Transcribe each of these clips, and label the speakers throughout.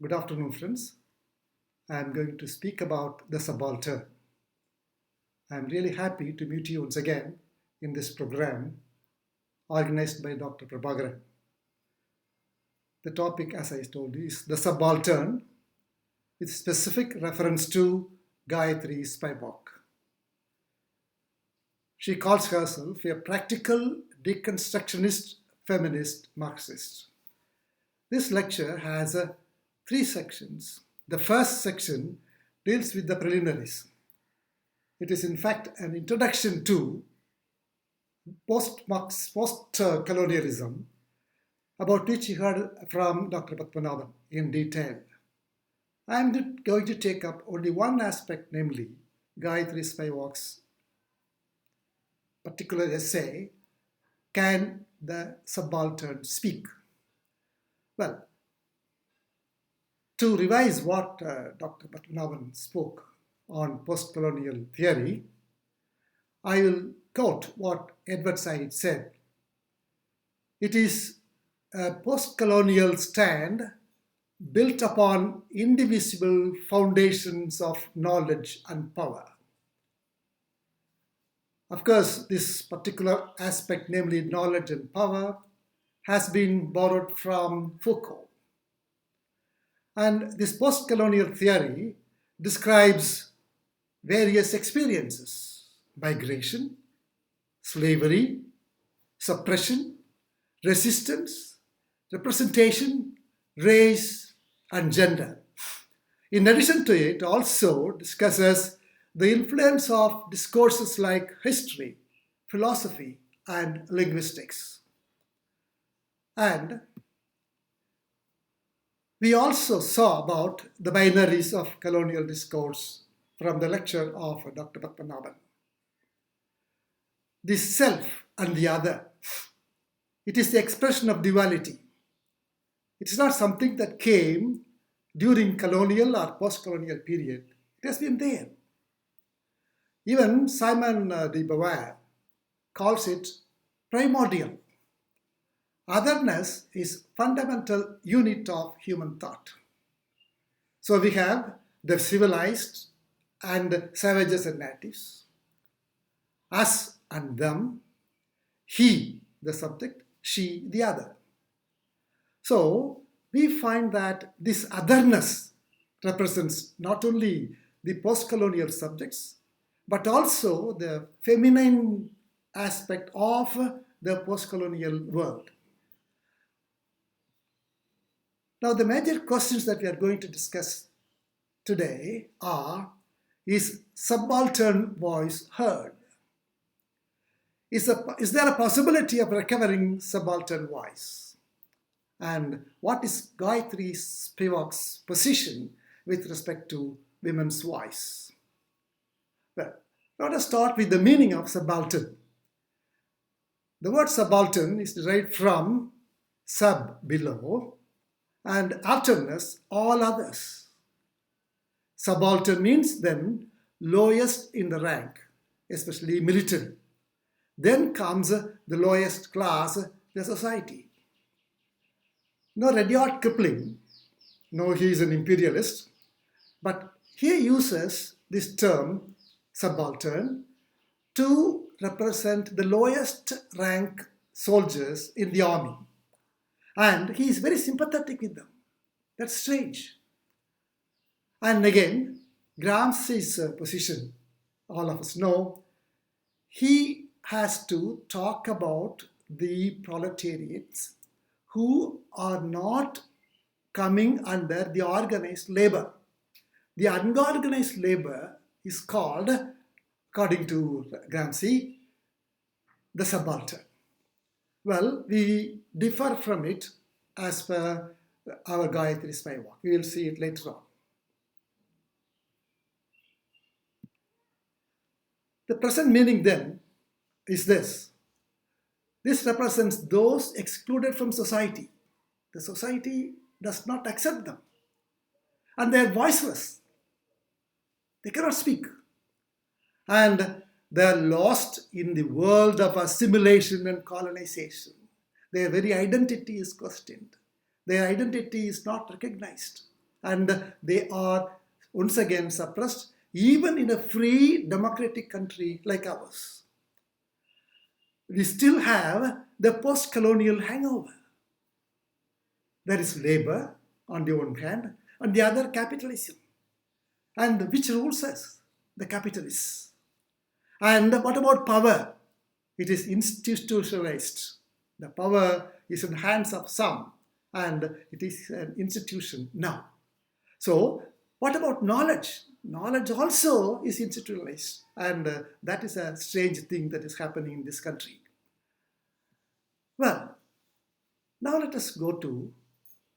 Speaker 1: Good afternoon, friends. I'm going to speak about the subaltern. I'm really happy to meet you once again in this program organized by Dr. Prabhakaran. The topic, as I told you, is the subaltern with specific reference to Gayatri Spivak. She calls herself a practical deconstructionist feminist Marxist. This lecture has three sections. The first section deals with the preliminaries. It is in fact an introduction to post-colonialism, about which you heard from Dr. Padmanabhan in detail. I am going to take up only one aspect, namely Gayatri Spivak's particular essay, Can the Subaltern Speak? Well, to revise what Dr. Padmanabhan spoke on post-colonial theory, I will quote what Edward Said said. It is a post-colonial stand built upon indivisible foundations of knowledge and power. Of course, this particular aspect, namely knowledge and power, has been borrowed from Foucault. And this post-colonial theory describes various experiences: migration, slavery, suppression, resistance, representation, race, and gender. In addition to it, also discusses the influence of discourses like history, philosophy, and linguistics. And we also saw about the binaries of colonial discourse from the lecture of Dr. Padmanabhan. The self and the other. It is the expression of duality. It is not something that came during colonial or post-colonial period. It has been there. Even Simon de Beauvoir calls it primordial. Otherness is fundamental unit of human thought. So we have the civilized and savages and natives, us and them, he, the subject, she, the other. So we find that this otherness represents not only the post-colonial subjects, but also the feminine aspect of the post-colonial world. Now, the major questions that we are going to discuss today are: is subaltern voice heard? Is there a possibility of recovering subaltern voice? And what is Gayatri Spivak's position with respect to women's voice? Well, let us start with the meaning of subaltern. The word subaltern is derived from sub, below, and alternus, all others. Subaltern means then lowest in the rank, especially military. Then comes the lowest class, the society. Now, Rudyard Kipling, no, he is an imperialist, but he uses this term subaltern to represent the lowest rank soldiers in the army. And he is very sympathetic with them. That's strange. And again, Gramsci's position, all of us know, he has to talk about the proletariats who are not coming under the organized labor. The unorganized labor is called, according to Gramsci, the subaltern. Well, we differ from it as per our Gayatri Spivak. We will see it later on. The present meaning then is this. This represents those excluded from society. The society does not accept them. And they are voiceless. They cannot speak. And they are lost in the world of assimilation and colonization. Their very identity is questioned. Their identity is not recognized. and they are once again suppressed, even in a free democratic country like ours. We still have the post-colonial hangover. There is labor on the one hand, on the other capitalism. And which rules us? The capitalists. And what about power? It is institutionalized. The power is in the hands of some, and it is an institution now. So what about knowledge? Knowledge also is institutionalized, and that is a strange thing that is happening in this country. Well, now let us go to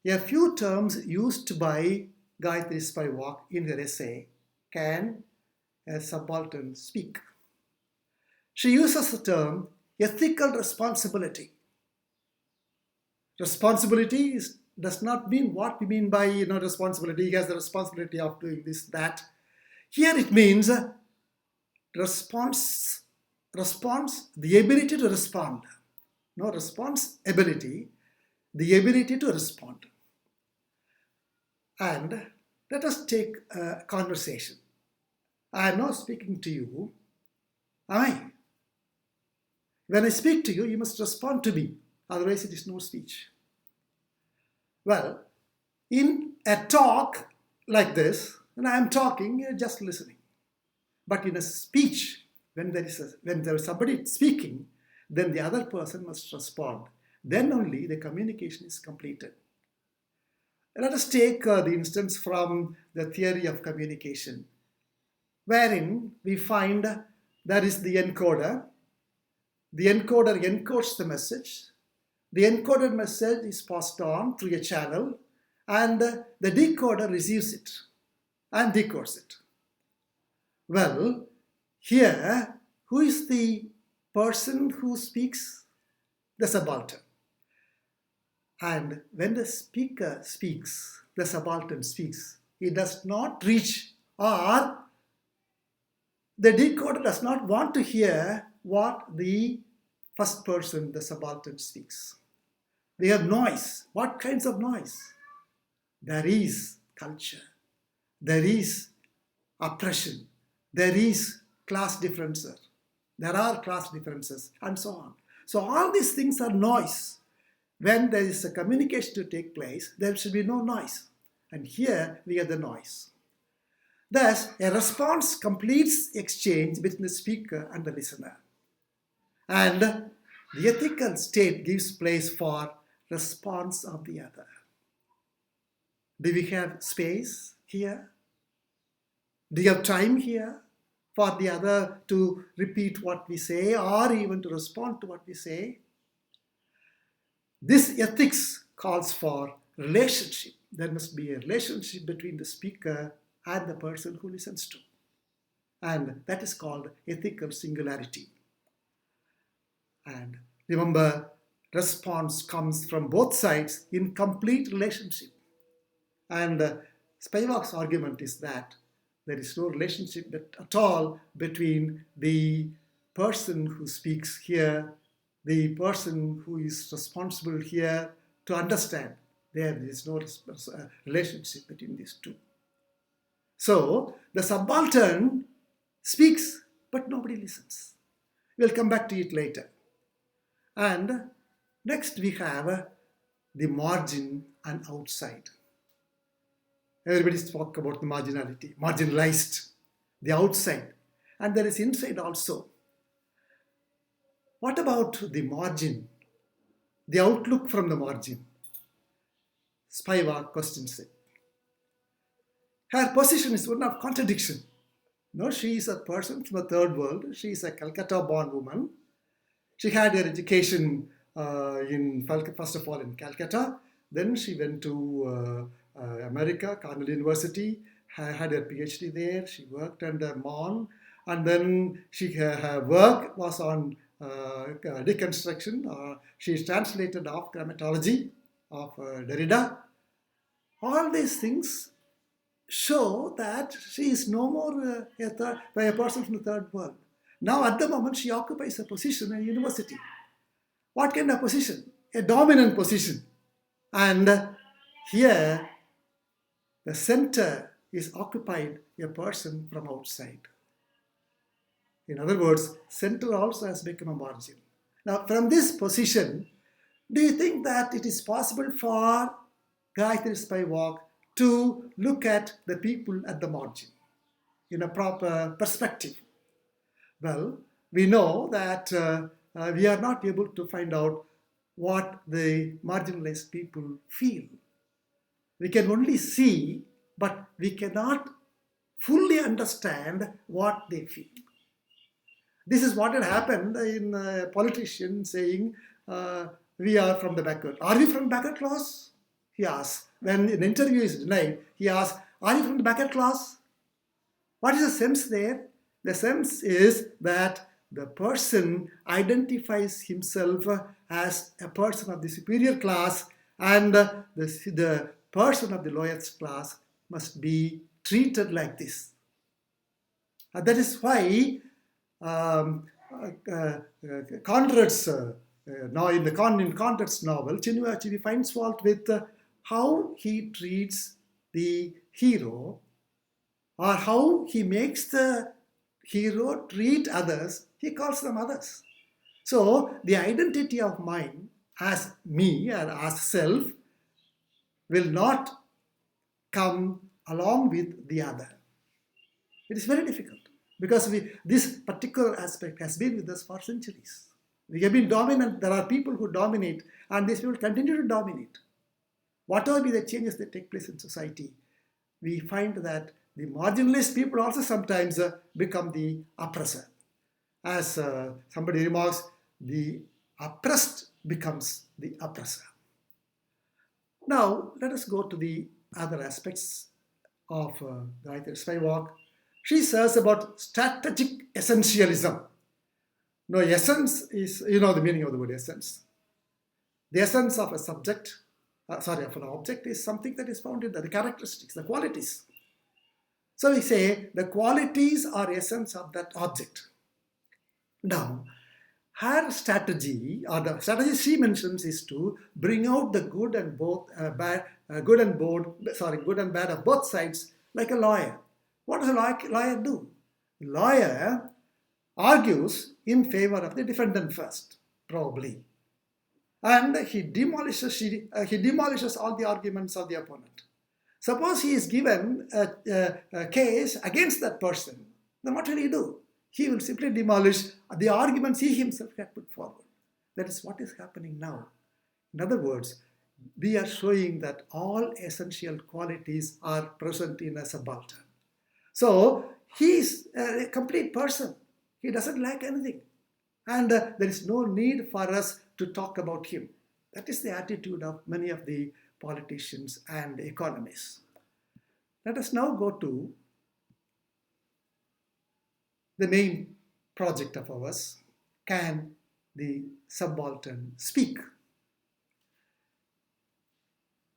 Speaker 1: a few terms used by Gayatri Spivak in her essay, Can a Subaltern Speak? She uses the term ethical responsibility. Responsibility does not mean what we mean by responsibility. He has the responsibility of doing this, that. Here it means response, the ability to respond. No, responsibility, the ability to respond. And let us take a conversation. I am now speaking to you. Am I? When I speak to you, you must respond to me. Otherwise, it is no speech. Well, in a talk like this, when I am talking, you're just listening. But in a speech, when there is somebody speaking, then the other person must respond. Then only the communication is completed. Let us take the instance from the theory of communication, wherein we find there is the encoder. The encoder encodes the message. The encoded message is passed on through a channel, and the decoder receives it and decodes it. Well, here, who is the person who speaks? The subaltern. And when the speaker speaks, the subaltern speaks, he does not reach, or the decoder does not want to hear what the first person, the subaltern, speaks. We have noise. What kinds of noise? There is culture. There is oppression. There is class differences. There are class differences, and so on. So all these things are noise. When there is a communication to take place, there should be no noise. And here we have the noise. Thus, a response completes exchange between the speaker and the listener. And the ethical state gives place for response of the other. Do we have space here? Do you have time here for the other to repeat what we say or even to respond to what we say? This ethics calls for relationship. There must be a relationship between the speaker and the person who listens to. And that is called ethical singularity. And remember, response comes from both sides in complete relationship. And Spivak's argument is that there is no relationship at all between the person who speaks here, the person who is responsible here to understand. There is no relationship between these two. So the subaltern speaks, but nobody listens. We'll come back to it later. And next we have the margin and outside. Everybody spoke about the marginality, marginalized, the outside. And there is inside also. What about the margin? The outlook from the margin? Spivak questions it. Her position is one of contradiction. No, she is a person from the third world. She is a Calcutta-born woman. She had her education first of all in Calcutta. Then she went to America, Cornell University, had her PhD there. She worked under Mon, and then her work was on deconstruction. She translated off grammatology of Derrida. All these things show that she is no more a person from the third world. Now at the moment she occupies a position in a university. What kind of position? A dominant position. And here the center is occupied a person from outside. In other words, center also has become a margin. Now, from this position, do you think that it is possible for Gayatri Spivak to look at the people at the margin in a proper perspective? Well, we know that we are not able to find out what the marginalized people feel. We can only see, but we cannot fully understand what they feel. This is what had happened in a politician saying, we are from the backward. Are we from backward class? He asks. When an interview is denied, he asks, are you from the backward class? What is the sense there? The sense is that the person identifies himself as a person of the superior class, and the person of the lowest class must be treated like this. That is why Conrad's now in Conrad's novel, Chinua Achebe finds fault with how he treats the hero, or how he makes the hero treat others. He calls them others. So the identity of mine as me or as self will not come along with the other. It is very difficult because this particular aspect has been with us for centuries. We have been dominant. There are people who dominate, and these people continue to dominate. Whatever be the changes that take place in society, we find that the marginalized people also sometimes become the oppressor. As somebody remarks, the oppressed becomes the oppressor. Now, let us go to the other aspects of Gayatri Spivak. She says about strategic essentialism. No, essence is, you know the meaning of the word essence. The essence of a subject, of an object is something that is found in the characteristics, the qualities. So we say the qualities are essence of that object. Now, her strategy, or the strategy she mentions, is to bring out the good and bad of both sides, like a lawyer. What does a lawyer do? The lawyer argues in favor of the defendant first, probably, and he demolishes all the arguments of the opponent. Suppose he is given a case against that person, then what will he do? He will simply demolish the arguments he himself had put forward. That is what is happening now. In other words, we are showing that all essential qualities are present in a subaltern. So he is a complete person. He doesn't lack anything. And there is no need for us to talk about him. That is the attitude of many of the politicians and economists. Let us now go to the main project of ours. Can the subaltern speak?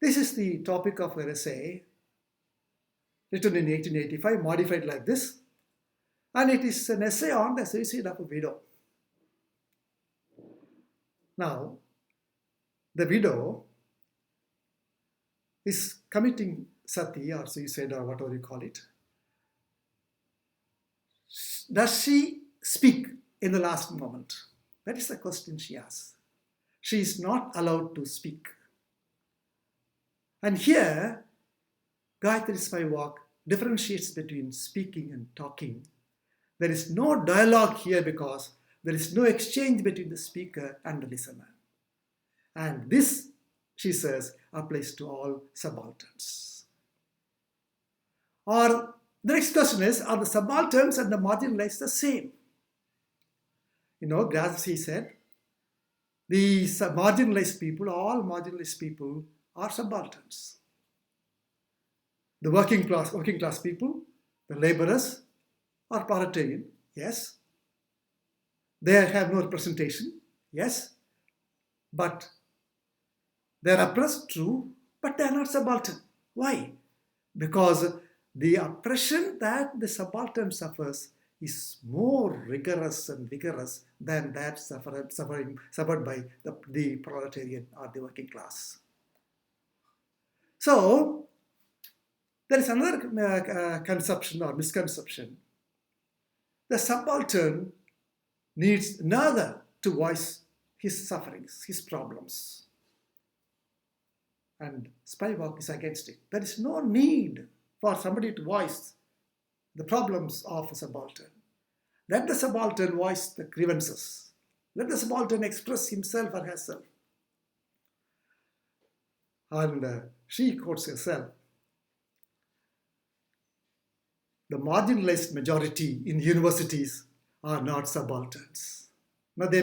Speaker 1: This is the topic of an essay written in 1885, modified like this. And it is an essay on the suicide of a widow. Now, the widow is committing sati or suicide or whatever you call it. Does she speak in the last moment? That is the question she asks. She is not allowed to speak. And here, Gayatri Spivak differentiates between speaking and talking. There is no dialogue here because there is no exchange between the speaker and the listener. And this, she says, applies to all subalterns. Or the next question is, are the subalterns and the marginalized the same? You know, as he said, the marginalized people, all marginalized people are subalterns. The working class people, the laborers, are proletarian, yes. They have no representation, yes. But they are oppressed, true, but they are not subaltern. Why? Because the oppression that the subaltern suffers is more rigorous and vigorous than that suffered by the proletarian or the working class. So, There is another conception or misconception. The subaltern needs neither to voice his sufferings, his problems. And spivak is against it. There is no need for somebody to voice the problems of a subaltern. Let the subaltern voice the grievances. Let the subaltern express himself or herself. And she quotes herself, the marginalized majority in universities are not subalterns. Now they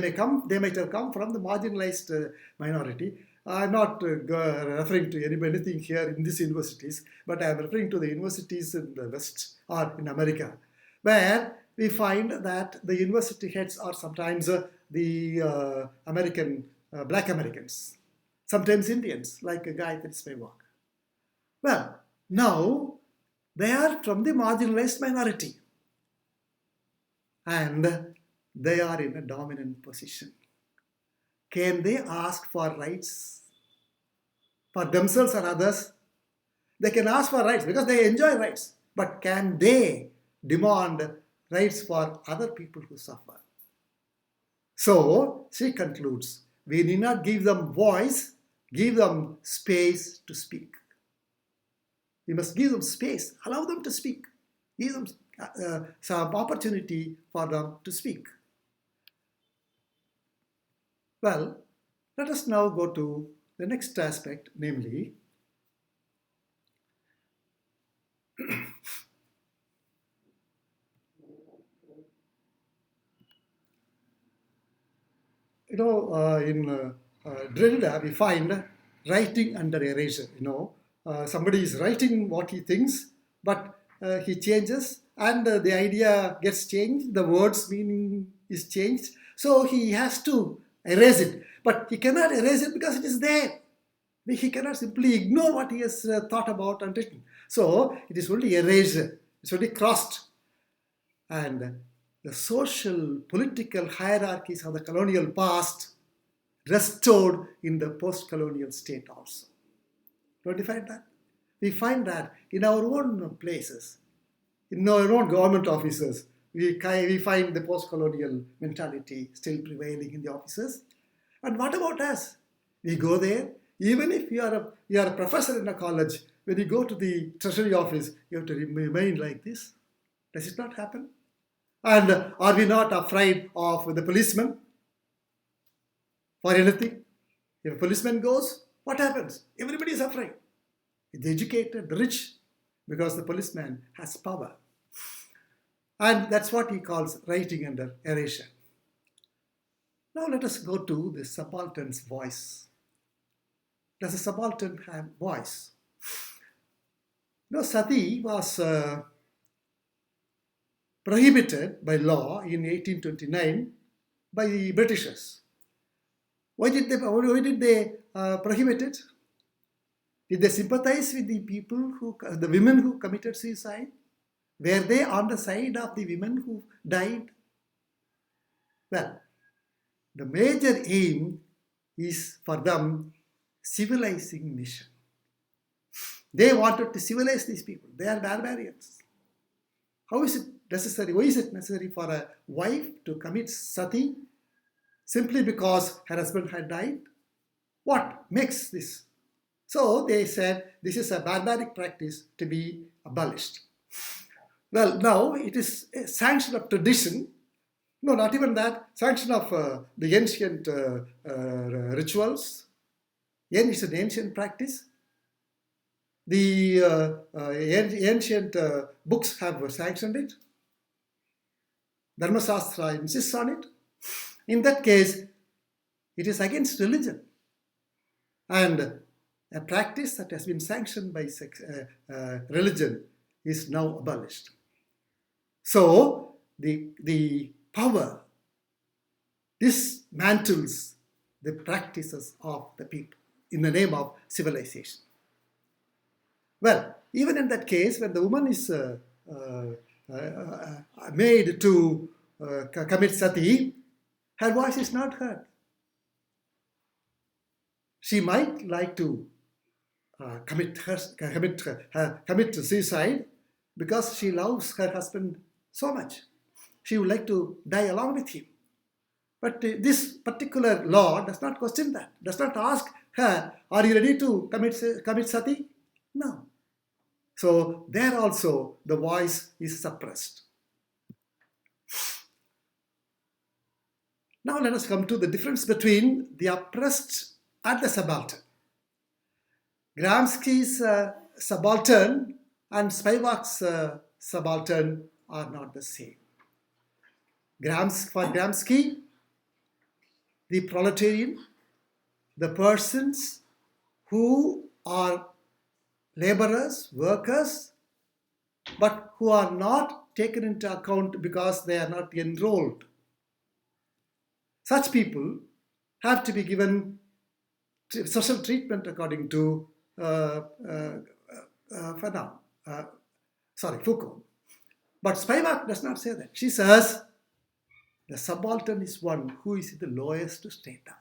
Speaker 1: might have come from the marginalized minority. I'm not referring to anything here in these universities, but I'm referring to the universities in the West or in America, where we find that the university heads are sometimes the American, black Americans, sometimes Indians, like a guy that is my work. Well, now they are from the marginalized minority and they are in a dominant position. Can they ask for rights for themselves or others? They can ask for rights because they enjoy rights, but can they demand rights for other people who suffer? So she concludes, we need not give them voice, give them space to speak. We must give them space, allow them to speak, give them some opportunity for them to speak. Well, let us now go to the next aspect, namely, in Derrida, we find writing under erasure. Somebody is writing what he thinks, but he changes, and the idea gets changed, the word's meaning is changed, so he has to erase it. But he cannot erase it because it is there. He cannot simply ignore what he has thought about and written. So it is only erased, it's only crossed. And the social, political hierarchies of the colonial past restored in the post-colonial state also. Don't you find that? We find that in our own places, in our own government offices, we find the post-colonial mentality still prevailing in the offices. And what about us? We go there, even if you are a professor in a college, when you go to the treasury office, you have to remain like this. Does it not happen? And are we not afraid of the policeman for anything? If a policeman goes, what happens? Everybody is afraid. The educated, the rich, because the policeman has power. And that's what he calls writing under erasure. Now let us go to the subaltern's voice. Does a subaltern have voice? No, sati was prohibited by law in 1829 by the Britishers. Why did they prohibit it? Did they sympathize with the the women who committed suicide? Were they on the side of the women who died? Well, the major aim is for them civilizing mission. They wanted to civilize these people. They are barbarians. How is it necessary? Why is it necessary for a wife to commit sati simply because her husband had died? What makes this? So they said this is a barbaric practice to be abolished. Well, now it is a sanction of tradition. No, not even that. Sanction of the ancient rituals. It's an ancient practice. The ancient books have sanctioned it. Dharma Shastra insists on it. In that case, it is against religion. And a practice that has been sanctioned by religion is now abolished. So the power dismantles the practices of the people in the name of civilization. Well, even in that case, when the woman is made to commit sati, her voice is not heard. She might like to commit suicide because she loves her husband so much. She would like to die along with him. But this particular law does not question that, does not ask her, are you ready to commit sati? No. So there also the voice is suppressed. Now let us come to the difference between the oppressed and the subaltern. Gramsci's subaltern and Spivak's subaltern are not the same. For Gramsci, the proletarian, the persons who are laborers, workers, but who are not taken into account because they are not enrolled. Such people have to be given social treatment according to Foucault. But Spivak does not say that. She says the subaltern is one who is in the lowest strata.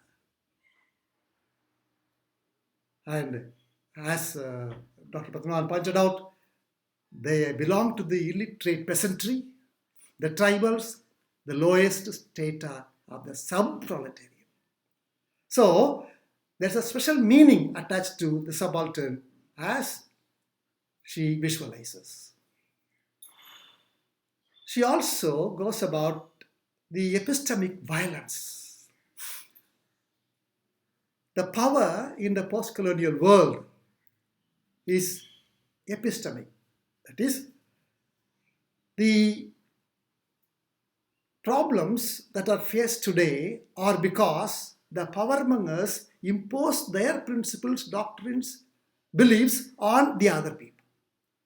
Speaker 1: And as Dr. Patnavan pointed out, they belong to the illiterate peasantry, the tribals, the lowest strata of the sub-proletariat. So there's a special meaning attached to the subaltern as she visualizes. She also goes about the epistemic violence. The power in the post-colonial world is epistemic. That is, the problems that are faced today are because the powermongers impose their principles, doctrines, beliefs on the other people.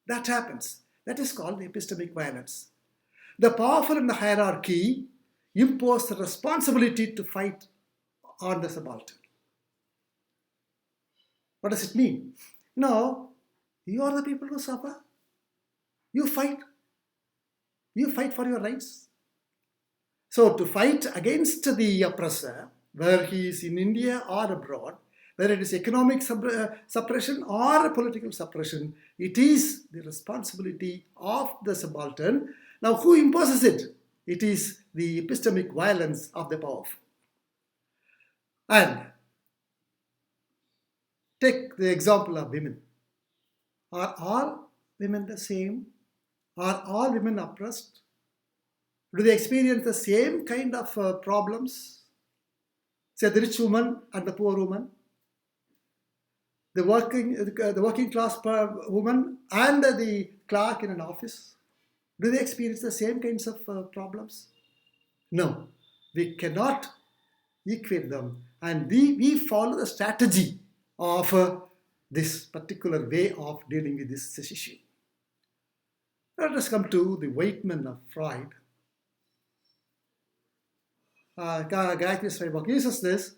Speaker 1: That happens. That is called epistemic violence. The powerful in the hierarchy impose the responsibility to fight on the subaltern. What does it mean? No, you are the people who suffer. You fight. You fight for your rights. So to fight against the oppressor, whether he is in India or abroad, whether it is economic suppression or political suppression, it is the responsibility of the subaltern. Now, who imposes it? It is the epistemic violence of the powerful. And take the example of women. Are all women the same? Are all women oppressed? Do they experience the same kind of problems? Say the rich woman and the poor woman, the working class woman and the clerk in an office. Do they experience the same kinds of problems? No, we cannot equate them, and we follow the strategy of this particular way of dealing with this issue. Let us come to the white men of Freud. Gayatri Spivak uses this: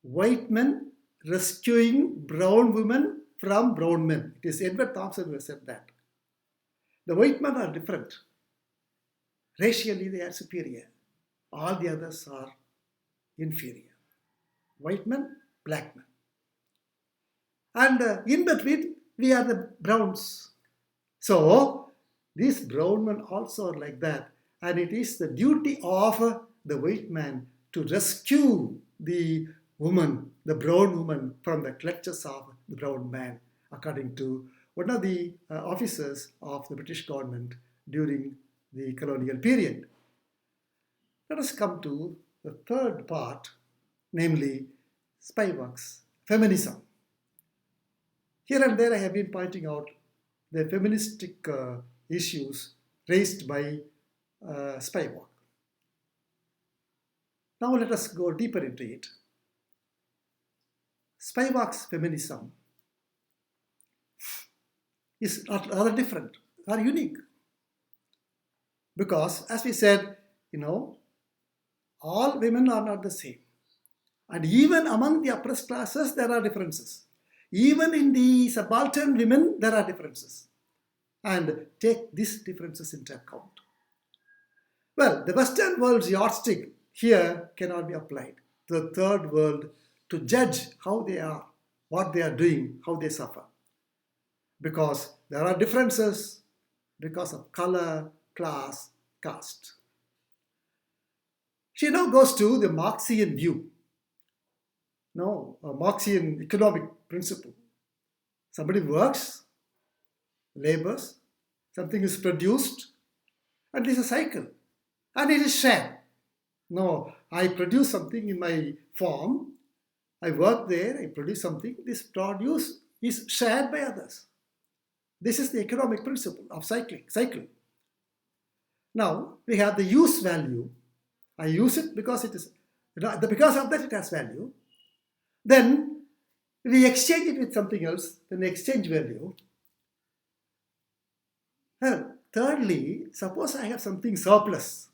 Speaker 1: white men rescuing brown women from brown men. It is Edward Thompson who has said that. The white men are different. Racially, they are superior. All the others are inferior. White men, black men. And in between, we are the browns. So, these brown men also are like that. And it is the duty of the white man to rescue the woman, the brown woman, from the clutches of the brown man, according to one of the officers of the British government during the colonial period. Let us come to the third part, namely Spivak's feminism. Here and there I have been pointing out the feministic issues raised by Spivak. Now let us go deeper into it. Spivak's feminism is rather different, are unique. Because, as we said, all women are not the same. And even among the oppressed classes, there are differences. Even in the subaltern women, there are differences. And take these differences into account. Well, the Western world's yardstick here cannot be applied to the third world to judge how they are. what they are doing, how they suffer. Because there are differences because of color, class, caste. She now goes to the Marxian view. No, a Marxian economic principle. Somebody works, labors, something is produced, and there's a cycle, and it is shared. No, I produce something in my farm, I work there, I produce something, this produce is shared by others. This is the economic principle of cycle. Now, we have the use value. I use it because it is, because of that it has value. Then we exchange it with something else, then exchange value. And thirdly, suppose I have something surplus,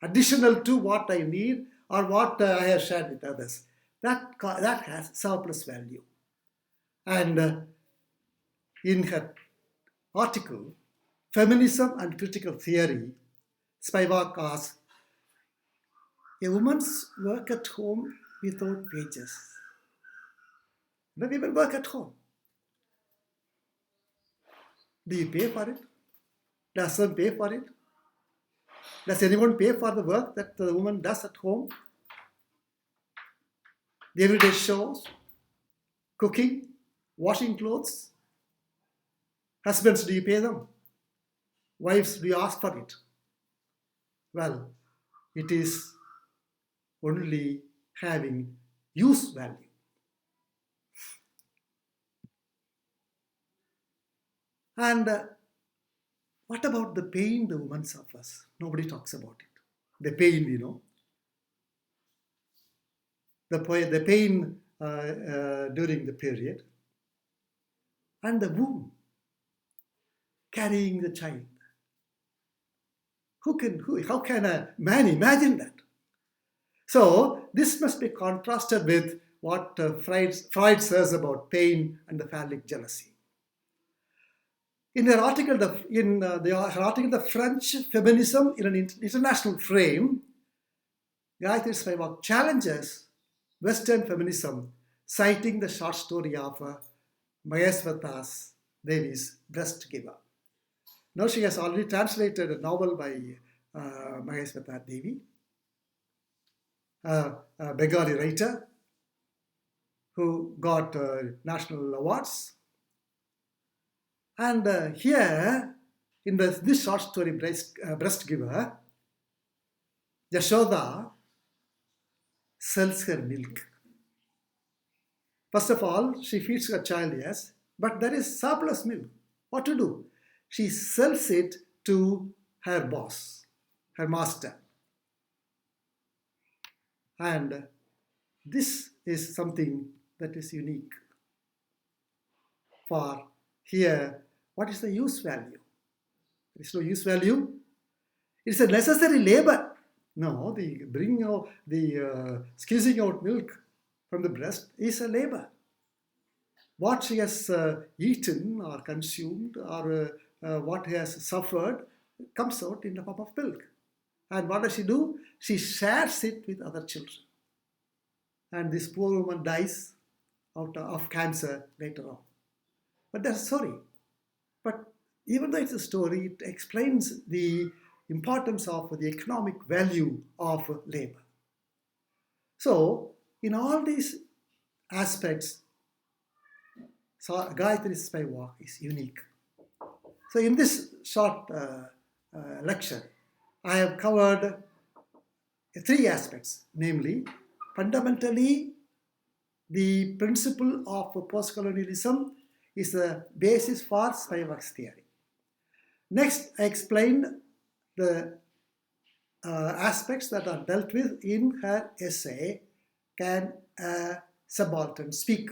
Speaker 1: additional to what I need or what I have shared with others. That has surplus value. And in her article, Feminism and Critical Theory, Spivak asks, a woman's work at home without wages. When women work at home, do you pay for it? Does someone pay for it? Does anyone pay for the work that the woman does at home? The everyday chores, cooking, washing clothes. Husbands, do you pay them? Wives, do you ask for it? Well, it is only having use value. And what about the pain the woman suffers? Nobody talks about it. The pain, the pain during the period, and the womb, carrying the child. How can a man imagine that? So this must be contrasted with what Freud says about pain and the phallic jealousy. In her article, The French Feminism in an International Frame, Gayatri Spivak challenges Western feminism, citing the short story of Maheswata Devi's Breast Giver. Now she has already translated a novel by Maheswata Devi, a Bengali writer who got national awards. And here, in this short story, Breast Giver, Yashoda sells her milk. First of all, she feeds her child, yes, but there is surplus milk. What to do? She sells it to her boss, her master. And this is something that is unique. For here, what is the use value? There is no use value. It's a necessary labor. No, the squeezing out milk from the breast is a labor. What she has eaten or consumed or what he has suffered comes out in the form of milk. And what does she do? She shares it with other children. And this poor woman dies out of cancer later on. But that's a story. But even though it's a story, it explains the importance of the economic value of labor. So, in all these aspects, Gayatri Spivak is unique. So, in this short lecture, I have covered three aspects, namely, fundamentally, the principle of postcolonialism is the basis for Spivak's theory. Next, I explained the aspects that are dealt with in her essay, Can a Subaltern Speak?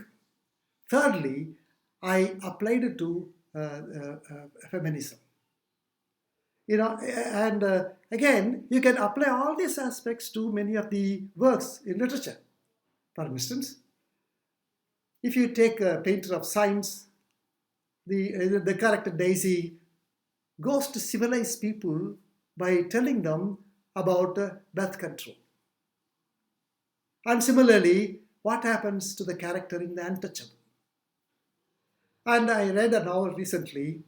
Speaker 1: Thirdly, I applied it to feminism. And again, you can apply all these aspects to many of the works in literature. For instance, if you take a painter of science, the character Daisy goes to civilize people by telling them about birth control. And similarly, what happens to the character in The Untouchable. And I read a novel recently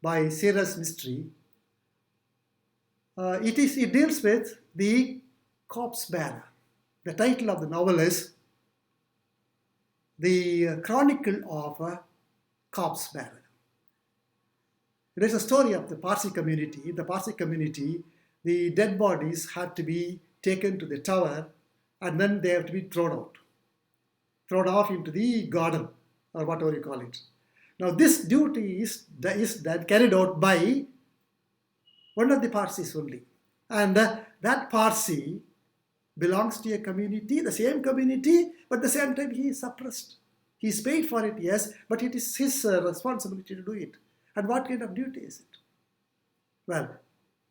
Speaker 1: by Sarah's Mystery. It deals with the corpse bearer. The title of the novel is The Chronicle of a Corpse Bearer. It is a story of the Parsi community. In the Parsi community, the dead bodies have to be taken to the tower and then they have to be thrown off into the garden or whatever you call it. Now this duty is carried out by one of the Parsis only. And that Parsi belongs to a community, the same community, but at the same time he is suppressed. He is paid for it, yes, but it is his responsibility to do it. And what kind of duty is it? Well,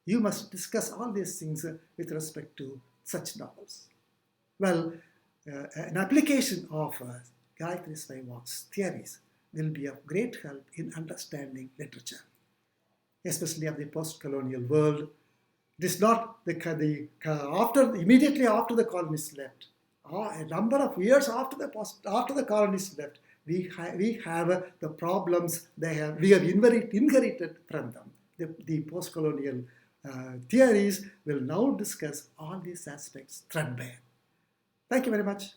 Speaker 1: you must discuss all these things with respect to such novels. Well, an application of Gayatri Spivak's theories will be of great help in understanding literature, especially of the post-colonial world. It is not immediately after the colonists left, a number of years after the colonists left, we have the problems we have inherited from them. The post-colonial theories will now discuss all these aspects threadbare. Thank you very much.